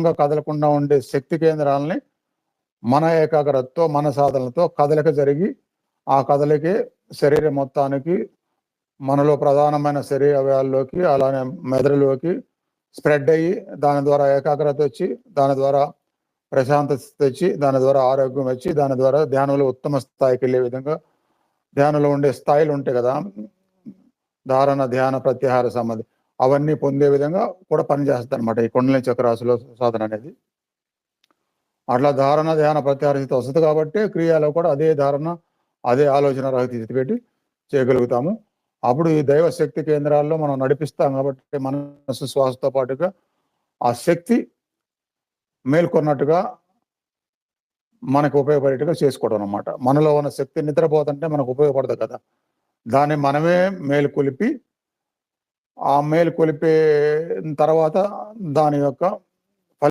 స్థిరంగా కదలకుండా ఉండే శక్తి కేంద్రాలని మన ఏకాగ్రతతో, మన సాధనలతో కదలిక జరిగి, ఆ కదలికే శరీరం మొత్తానికి, మనలో ప్రధానమైన శరీర అవయవాల్లోకి, అలానే మెదడులోకి స్ప్రెడ్ అయ్యి, దాని ద్వారా ఏకాగ్రత వచ్చి, దాని ద్వారా ప్రశాంతత తెచ్చి, దాని ద్వారా ఆరోగ్యం వచ్చి, దాని ద్వారా ధ్యానంలో ఉత్తమ స్థాయికి వెళ్ళే విధంగా, ధ్యానంలో ఉండే స్థాయిలు ఉంటాయి కదా, ధారణ, ధ్యాన, ప్రత్యాహార సమాధి, అవన్నీ పొందే విధంగా కూడా పనిచేస్తుంది అనమాట ఈ కుండలిని చక్రాసులో సాధన అనేది. అట్లా ధారణ, ధ్యాన, ప్రత్యాహార స్థితి వస్తుంది కాబట్టి క్రియలో కూడా అదే ధారణ, అదే ఆలోచన రహిత స్థితి పెట్టి చేయగలుగుతాము. అప్పుడు ఈ దైవ శక్తి కేంద్రాల్లో మనం నడిపిస్తాం కాబట్టి మనసు శ్వాసతో పాటుగా ఆ శక్తి మేల్కొన్నట్టుగా మనకు ఉపయోగపడేట్టుగా చేసుకోవడం అనమాట. మనలో ఉన్న శక్తి నిద్రపోతుంటే మనకు ఉపయోగపడదు కదా, దాన్ని మనమే మేలుకొలిపి, ఆ మేలుకొలిపే తర్వాత దాని యొక్క